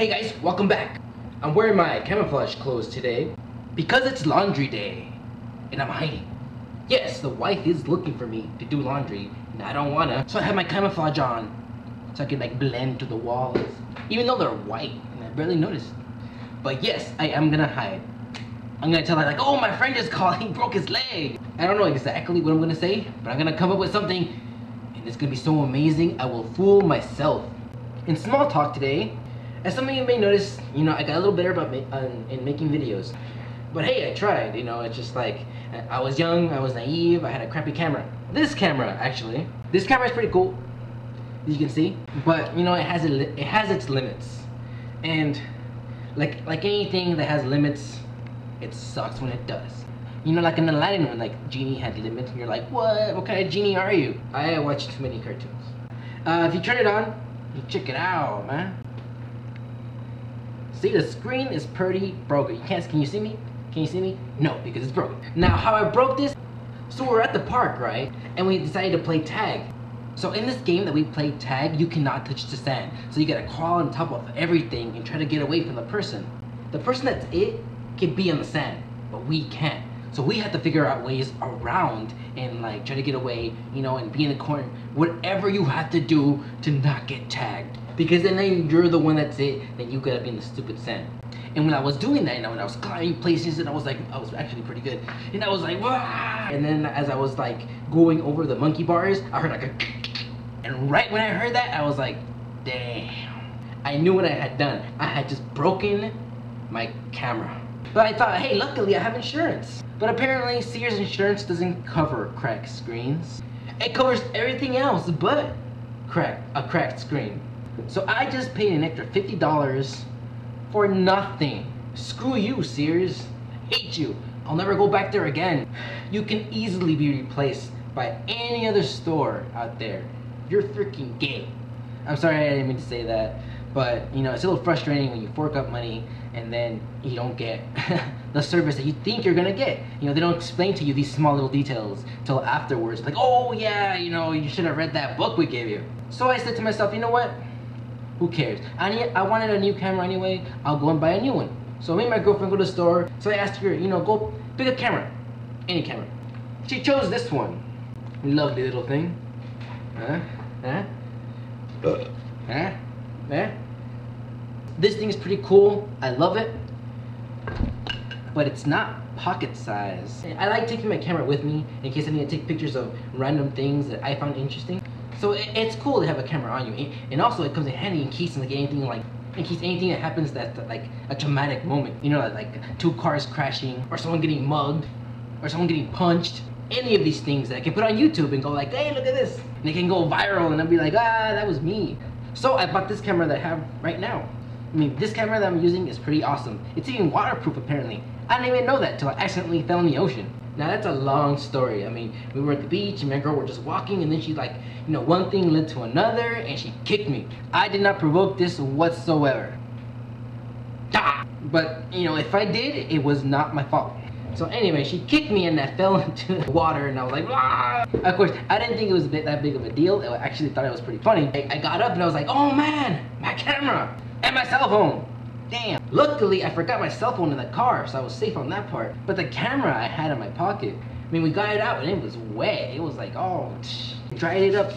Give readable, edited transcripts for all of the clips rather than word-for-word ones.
Hey guys, welcome back. I'm wearing my camouflage clothes today because it's laundry day and I'm hiding. Yes, the wife is looking for me to do laundry and I don't wanna, so I have my camouflage on so I can like blend to the walls even though they're white and I barely noticed. But yes, I am gonna hide. I'm gonna tell her like, oh, my friend just called, he broke his leg. I don't know exactly what I'm gonna say, but I'm gonna come up with something and it's gonna be so amazing I will fool myself. In small talk today, as some of you may notice, I got a little better about in making videos. But hey, I tried, it's just like, I was young, I was naive, I had a crappy camera. This camera, actually. This camera is pretty cool, as you can see. But, it has its limits. And, like anything that has limits, it sucks when it does. Like in Aladdin when like Genie had limits and you're like, what kind of genie are you? I watch too many cartoons. If you turn it on, you check it out, man. See, the screen is pretty broken. Can you see me? Can you see me? No, because it's broken. Now, how I broke this, so we're at the park, right? And we decided to play tag. So in this game that we play tag, you cannot touch the sand. So you gotta crawl on top of everything and try to get away from the person. The person that's can be on the sand, but we can't. So we have to figure out ways around and like try to get away, and be in the corner. Whatever you have to do to not get tagged. Because then you're the one that's then you gotta be in the stupid sand. And when I was doing that, when I was climbing places and I was actually pretty good. And I was like, wah! And then as I was like going over the monkey bars, I heard like a and right when I heard that, I was like, damn. I knew what I had done. I had just broken my camera. But I thought, hey, luckily I have insurance. But apparently Sears insurance doesn't cover cracked screens. It covers everything else but a cracked screen. So I just paid an extra $50 for nothing. Screw you, Sears. Hate you. I'll never go back there again. You can easily be replaced by any other store out there. You're freaking gay. I'm sorry, I didn't mean to say that. But, it's a little frustrating when you fork up money and then you don't get the service that you think you're gonna get. They don't explain to you these small little details till afterwards. Like, oh yeah, you should have read that book we gave you. So I said to myself, you know what? Who cares? I wanted a new camera anyway. I'll go and buy a new one. So me and my girlfriend go to the store. So I asked her, go pick a camera. Any camera. She chose this one. Lovely little thing. This thing is pretty cool. I love it. But it's not pocket size. I like taking my camera with me in case I need to take pictures of random things that I found interesting. So it's cool to have a camera on you, and also it comes in handy in case anything that happens that's like a traumatic moment. Like two cars crashing, or someone getting mugged, or someone getting punched. Any of these things that I can put on YouTube and go like, hey, look at this, and it can go viral, and I'll be like, ah, that was me. So I bought this camera that I have right now. This camera that I'm using is pretty awesome. It's even waterproof apparently. I didn't even know that till I accidentally fell in the ocean. Now that's a long story. We were at the beach and my girl were just walking and then she like, one thing led to another and she kicked me. I did not provoke this whatsoever. Ah! But, if I did, it was not my fault. So anyway, she kicked me and I fell into the water and I was like, ah! Of course, I didn't think it was that big of a deal. I actually thought it was pretty funny. I got up and I was like, oh man, my camera and my cell phone. Damn. Luckily, I forgot my cell phone in the car, so I was safe on that part. But the camera I had in my pocket, we got it out and it was wet. It was like, oh, dried it up.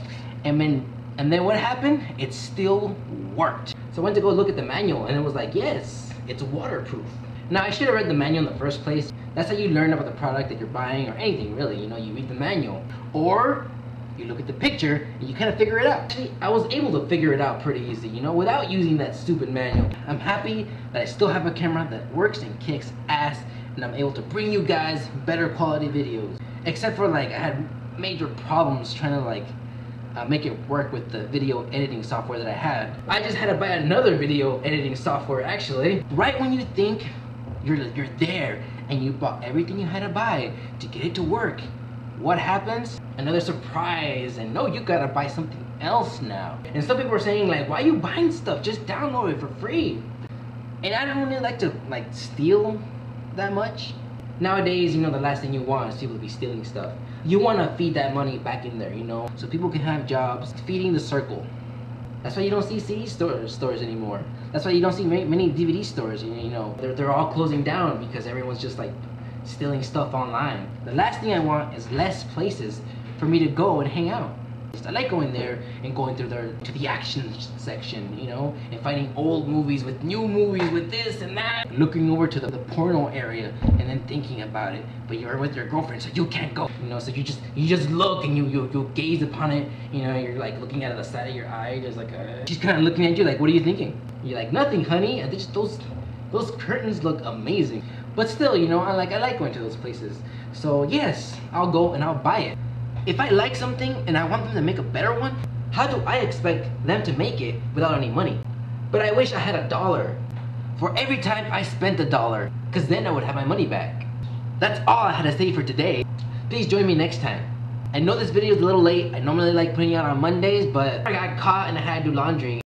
And then what happened? It still worked. So I went to go look at the manual and it was like, yes, it's waterproof. Now, I should have read the manual in the first place. That's how you learn about the product that you're buying or anything, really. You read the manual. Or you look at the picture and you kind of figure it out. Actually, I was able to figure it out pretty easy, without using that stupid manual. I'm happy that I still have a camera that works and kicks ass, and I'm able to bring you guys better quality videos. Except for I had major problems trying to make it work with the video editing software that I had. I just had to buy another video editing software actually. Right when you think you're there and you bought everything you had to buy to get it to work, what happens? Another surprise, and no, you gotta buy something else now. And some people are saying like, why are you buying stuff? Just download it for free. And I don't really like to steal that much. Nowadays, the last thing you want is people to be stealing stuff. You want to feed that money back in there, so people can have jobs, feeding the circle. That's why you don't see CD stores anymore. That's why you don't see many DVD stores. You know, they're all closing down because everyone's just like stealing stuff online. The last thing I want is less places for me to go and hang out. I like going there and going through there to the action section, you know, and finding old movies with new movies with this and that. Looking over to the porno area and then thinking about it, but you're with your girlfriend, so you can't go, you know. So you just look and you gaze upon it, you know. You're like looking at the side of your eye. There's like she's kind of looking at you like, what are you thinking? You're like, nothing, honey. And those curtains look amazing. But still, you know, I like going to those places. So yes, I'll go and I'll buy it. If I like something and I want them to make a better one, how do I expect them to make it without any money? But I wish I had $1 for every time I spent $1, because then I would have my money back. That's all I had to say for today. Please join me next time. I know this video is a little late. I normally like putting it out on Mondays, but I got caught and I had to do laundry.